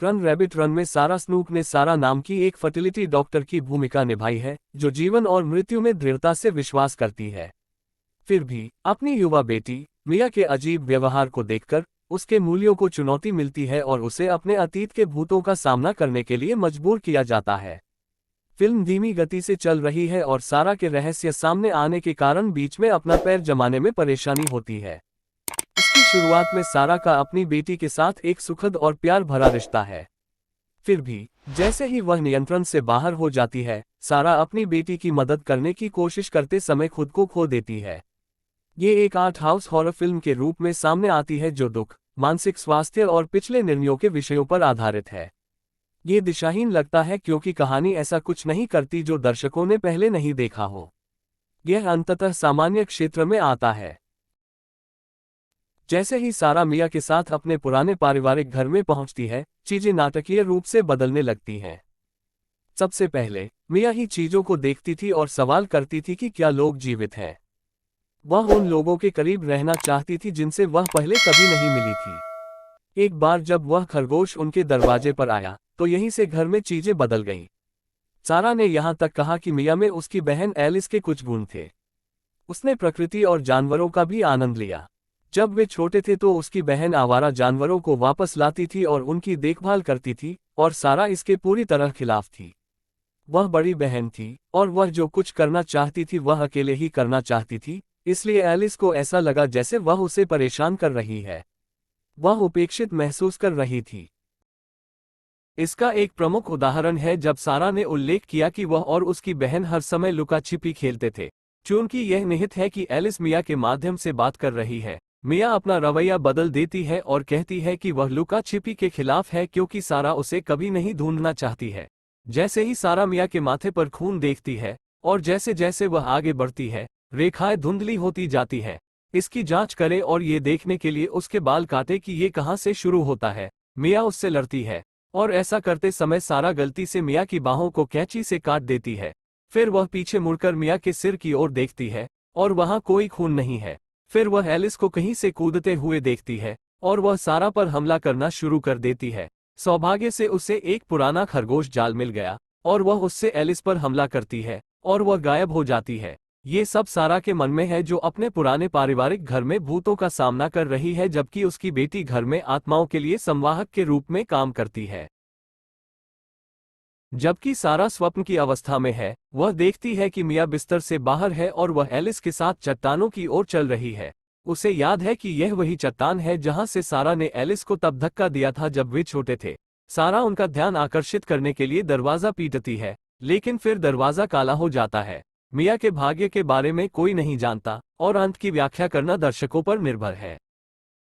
Run rabbit run में सारा Snook ने सारा नाम की एक फर्टिलिटी डॉक्टर की भूमिका निभाई है, जो जीवन और मृत्यु में दृढ़ता से विश्वास करती है। फिर भी अपनी युवा बेटी मिया के अजीब व्यवहार को देखकर उसके मूल्यों को चुनौती मिलती है और उसे अपने अतीत के भूतों का सामना करने के लिए मजबूर किया जाता है। फिल्म धीमी गति से चल रही है और सारा के रहस्य सामने आने के कारण बीच में अपना पैर जमाने में परेशानी होती है। इसकी शुरुआत में सारा का अपनी बेटी के साथ एक सुखद और प्यार भरा रिश्ता है। फिर भी जैसे ही वह नियंत्रण से बाहर हो जाती है, सारा अपनी बेटी की मदद करने की कोशिश करते समय खुद को खो देती है। ये एक आर्ट हाउस हॉरर फिल्म के रूप में सामने आती है जो दुख, मानसिक स्वास्थ्य और पिछले निर्णयों के विषयों पर आधारित है। ये दिशाहीन लगता है क्योंकि कहानी ऐसा कुछ नहीं करती जो दर्शकों ने पहले नहीं देखा हो। यह अंततः सामान्य क्षेत्र में आता है। जैसे ही सारा मिया के साथ अपने पुराने पारिवारिक घर में पहुंचती है, चीजें नाटकीय रूप से बदलने लगती हैं। सबसे पहले मिया ही चीजों को देखती थी और सवाल करती थी कि क्या लोग जीवित हैं। वह उन लोगों के करीब रहना चाहती थी जिनसे वह पहले कभी नहीं मिली थी। एक बार जब वह खरगोश उनके दरवाजे पर आया, तो यहीं से घर में चीजें बदल गईं। सारा ने यहां तक कहा कि मिया में उसकी बहन एलिस के कुछ गुण थे। उसने प्रकृति और जानवरों का भी आनंद लिया। जब वे छोटे थे तो उसकी बहन आवारा जानवरों को वापस लाती थी और उनकी देखभाल करती थी, और सारा इसके पूरी तरह खिलाफ थी। वह बड़ी बहन थी और वह जो कुछ करना चाहती थी वह अकेले ही करना चाहती थी, इसलिए एलिस को ऐसा लगा जैसे वह उसे परेशान कर रही है। वह उपेक्षित महसूस कर रही थी। इसका एक प्रमुख उदाहरण है जब सारा ने उल्लेख किया कि वह और उसकी बहन हर समय लुका छिपी खेलते थे। चूंकि यह निहित है कि एलिस मिया के माध्यम से बात कर रही है, मिया अपना रवैया बदल देती है और कहती है कि वह लुका छिपी के खिलाफ है क्योंकि सारा उसे कभी नहीं ढूंढना चाहती है। जैसे ही सारा मिया के माथे पर खून देखती है और जैसे जैसे वह आगे बढ़ती है, रेखाएं धुंधली होती जाती है। इसकी जांच करे और ये देखने के लिए उसके बाल काटे कि ये कहां से शुरू होता है। मिया उससे लड़ती है और ऐसा करते समय सारा गलती से मिया की बाहों को कैंची से काट देती है। फिर वह पीछे मुड़कर मिया के सिर की ओर देखती है और वहां कोई खून नहीं है। फिर वह एलिस को कहीं से कूदते हुए देखती है और वह सारा पर हमला करना शुरू कर देती है। सौभाग्य से उसे एक पुराना खरगोश जाल मिल गया और वह उससे एलिस पर हमला करती है और वह गायब हो जाती है। ये सब सारा के मन में है जो अपने पुराने पारिवारिक घर में भूतों का सामना कर रही है, जबकि उसकी बेटी घर में आत्माओं के लिए संवाहक के रूप में काम करती है। जबकि सारा स्वप्न की अवस्था में है, वह देखती है कि मिया बिस्तर से बाहर है और वह एलिस के साथ चट्टानों की ओर चल रही है। उसे याद है कि यह वही चट्टान है जहां से सारा ने एलिस को तब धक्का दिया था जब वे छोटे थे। सारा उनका ध्यान आकर्षित करने के लिए दरवाजा पीटती है, लेकिन फिर दरवाजा काला हो जाता है। मिया के भाग्य के बारे में कोई नहीं जानता और अंत की व्याख्या करना दर्शकों पर निर्भर है।